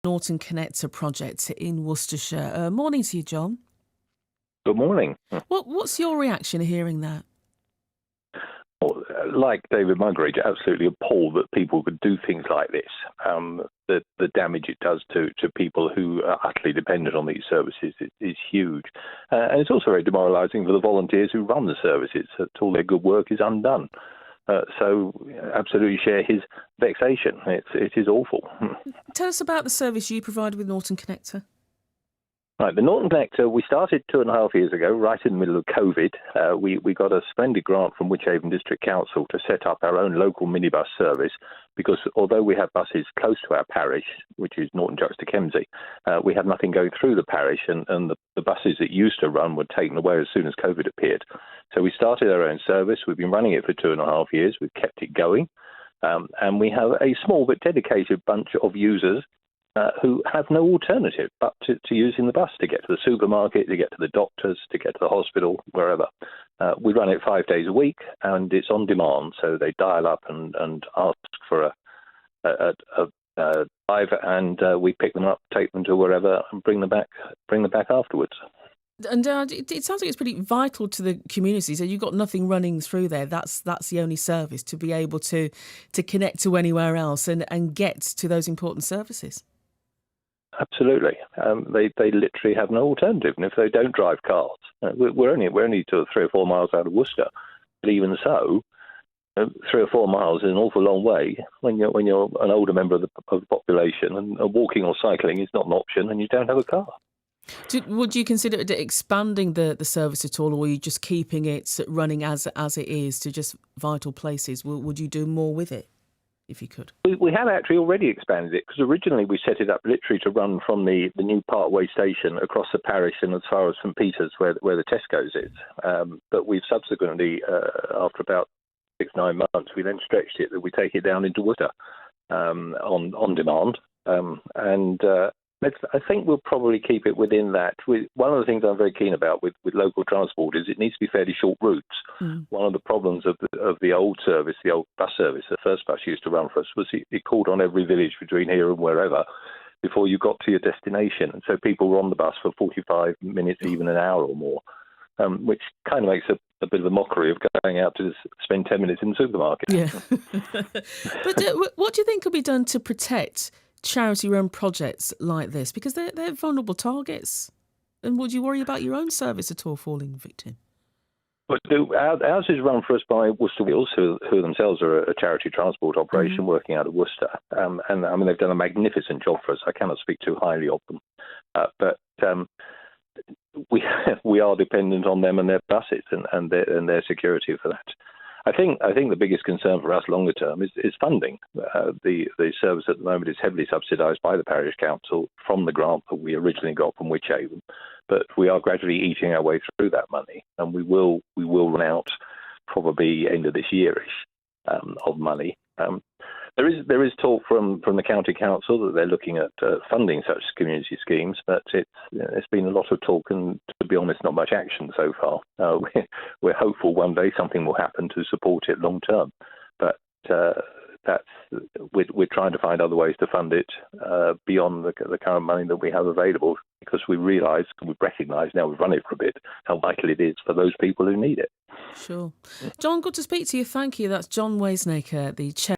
Norton Connector project in Worcestershire. Morning to you, John. Good morning. What's your reaction hearing that? Well, like David Muggeridge, absolutely appalled that people could do things like this. The damage it does to people who are utterly dependent on these services is huge. And it's also very demoralising for the volunteers who run the services, that all their good work is undone. So absolutely share his vexation. It is awful. Tell us about the service you provide with Norton Connector. Right, the Norton Connector, we started 2.5 years ago, right in the middle of COVID. We got a splendid grant from Whithaven District Council to set up our own local minibus service, because although we have buses close to our parish, which is Norton-juxta-Kempsey, we have nothing going through the parish, and the buses that used to run were taken away as soon as COVID appeared. So we started our own service. We've been running it for 2.5 years. We've kept it going. And we have a small but dedicated bunch of users who have no alternative but to using the bus to get to the supermarket, to get to the doctors, to get to the hospital, wherever. We run it 5 days a week, and it's on demand. So they dial up and ask for a driver, and we pick them up, take them to wherever, and bring them back afterwards. And it sounds like it's pretty vital to the community. So you've got nothing running through there. That's the only service to be able to connect to anywhere else and get to those important services. Absolutely. They literally have no alternative. And if they don't drive cars, we're only 3 or 4 miles out of Worcester. But even so, 3 or 4 miles is an awful long way when you're an older member of the population, and walking or cycling is not an option, and you don't have a car. Would you consider expanding the service at all, or are you just keeping it running as it is to just vital places? Would you do more with it if you could? We have actually already expanded it, because originally we set it up literally to run from the new Parkway station across the parish and as far as St Peter's, where the Tesco's is. But we've subsequently, after about 6-9 months, we then stretched it that we take it down into Worcester on demand. I think we'll probably keep it within that. One of the things I'm very keen about with local transport is it needs to be fairly short routes. One of the problems of the old service, the old bus service, the first bus used to run for us, was it called on every village between here and wherever before you got to your destination. And so people were on the bus for 45 minutes, even an hour or more, which kind of makes a bit of a mockery of going out to spend 10 minutes in the supermarket. Yeah. But what do you think could be done to protect charity-run projects like this, because they're vulnerable targets? And would you worry about your own service at all falling victim? But ours is run for us by Worcester Wheels, who themselves are a charity transport operation working out of Worcester. And I mean, they've done a magnificent job for us. I cannot speak too highly of them. But we are dependent on them and their buses and their security for that. I think the biggest concern for us longer term is funding. The service at the moment is heavily subsidised by the parish council from the grant that we originally got from Whithaven, but we are gradually eating our way through that money, and we will run out probably end of this yearish of money. There is talk from the county council that they're looking at funding such community schemes, but it's been a lot of talk and, to be honest, not much action so far. We're hopeful one day something will happen to support it long term, but we're trying to find other ways to fund it beyond the current money that we have available, because we recognise now we've run it for a bit how vital it is for those people who need it. Sure. John, good to speak to you. Thank you. That's John Waizeneker, the chair